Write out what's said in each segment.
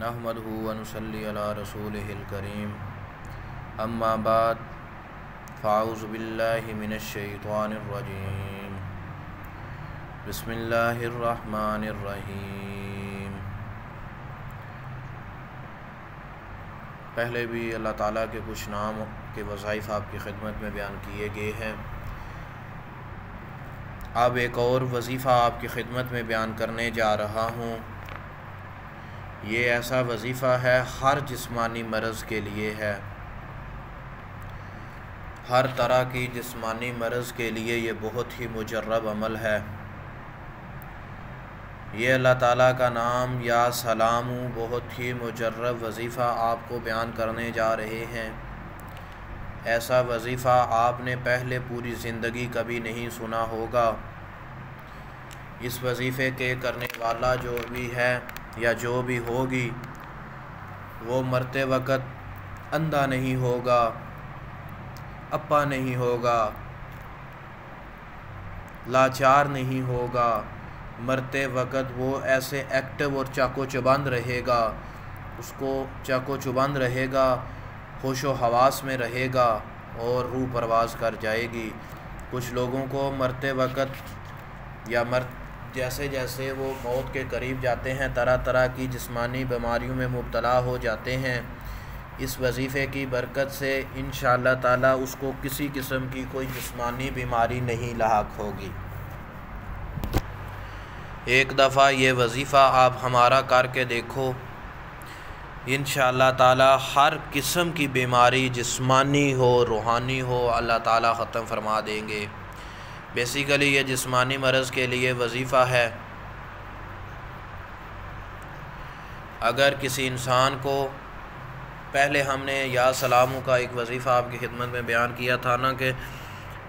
نحمدہ ونصلی علی رسولہ الکریم اما بعد فاعوذ باللہ من الشیطان الرجیم بسم اللہ الرحمن الرحیم۔ پہلے بھی اللہ تعالیٰ کے کچھ نام کے وظائف آپ کی خدمت میں بیان کیے گئے ہیں۔ اب ایک اور وظیفہ آپ کی خدمت میں بیان کرنے جا رہا ہوں۔ یہ ایسا وظیفہ ہے ہر جسمانی مرض کے لیے ہے، ہر طرح کی جسمانی مرض کے لیے یہ بہت ہی مجرب عمل ہے۔ یہ اللہ تعالیٰ کا نام یا سلام بہت ہی مجرب وظیفہ آپ کو بیان کرنے جا رہے ہیں۔ ایسا وظیفہ آپ نے پہلے پوری زندگی کبھی نہیں سنا ہوگا۔ اس وظیفے کے کرنے والا جو بھی ہے یا جو بھی ہوگی وہ مرتے وقت اندھا نہیں ہوگا، اپا نہیں ہوگا، لاچار نہیں ہوگا۔ مرتے وقت وہ ایسے ایکٹیو اور چاق و چوبند رہے گا، اس کو چاق و چوبند رہے گا، ہوش و حواس میں رہے گا اور روح پرواز کر جائے گی۔ کچھ لوگوں کو مرتے وقت یا جیسے جیسے وہ موت کے قریب جاتے ہیں طرح طرح کی جسمانی بیماریوں میں مبتلا ہو جاتے ہیں۔ اس وظیفے کی برکت سے انشاءاللہ تعالیٰ اس کو کسی قسم کی کوئی جسمانی بیماری نہیں لاحق ہوگی۔ ایک دفعہ یہ وظیفہ آپ ہمارا کر کے دیکھو، انشاءاللہ تعالیٰ ہر قسم کی بیماری جسمانی ہو روحانی ہو اللہ تعالیٰ ختم فرما دیں گے۔ بیسیکلی یہ جسمانی مرض کے لیے وظیفہ ہے۔ اگر کسی انسان کو پہلے ہم نے یا سلاموں کا ایک وظیفہ آپ کی خدمت میں بیان کیا تھا نا کہ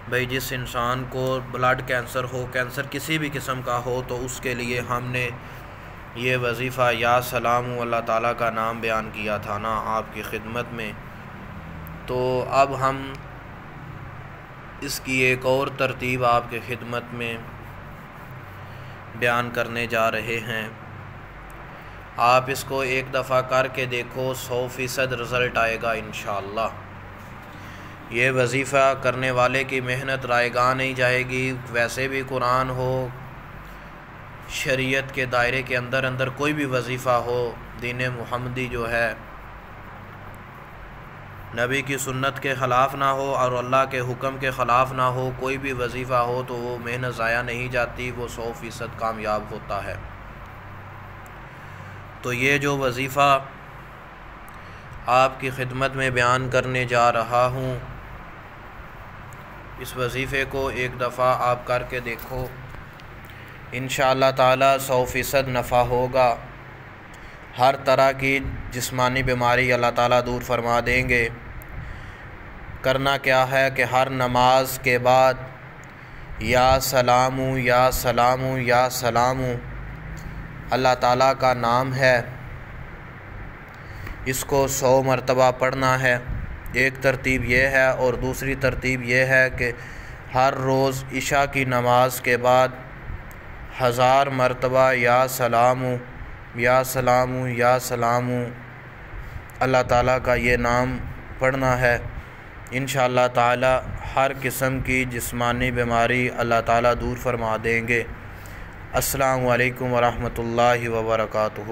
بھئی جس انسان کو بلڈ کینسر ہو، کینسر کسی بھی قسم کا ہو، تو اس کے لیے ہم نے یہ وظیفہ یا سلام اللہ تعالیٰ کا نام بیان کیا تھا نا آپ کی خدمت میں۔ تو اب ہم اس کی ایک اور ترتیب آپ کی خدمت میں بیان کرنے جا رہے ہیں۔ آپ اس کو ایک دفعہ کر کے دیکھو، 100% رزلٹ آئے گا انشاءاللہ۔ یہ وظیفہ کرنے والے کی محنت رائے گاہ نہیں جائے گی۔ ویسے بھی قرآن ہو، شریعت کے دائرے کے اندر کوئی بھی وظیفہ ہو، دین محمدی جو ہے نبی کی سنت کے خلاف نہ ہو اور اللہ کے حکم کے خلاف نہ ہو، کوئی بھی وظیفہ ہو تو وہ محنت ضائع نہیں جاتی، وہ 100% کامیاب ہوتا ہے۔ تو یہ جو وظیفہ آپ کی خدمت میں بیان کرنے جا رہا ہوں، اس وظیفے کو ایک دفعہ آپ کر کے دیکھو، انشاءاللہ تعالیٰ 100% نفع ہوگا۔ ہر طرح کی جسمانی بیماری اللہ تعالیٰ دور فرما دیں گے۔ کرنا کیا ہے کہ ہر نماز کے بعد یا سلام یا سلام یا سلام اللہ تعالیٰ کا نام ہے، اس کو 100 مرتبہ پڑھنا ہے۔ ایک ترتیب یہ ہے، اور دوسری ترتیب یہ ہے کہ ہر روز عشاء کی نماز کے بعد 1000 مرتبہ یا سلام یا سلام یا سلام اللہ تعالیٰ کا یہ نام پڑھنا ہے۔ انشاءاللہ تعالیٰ ہر قسم کی جسمانی بیماری اللہ تعالیٰ دور فرما دیں گے۔ السلام علیکم ورحمۃ اللہ وبرکاتہ۔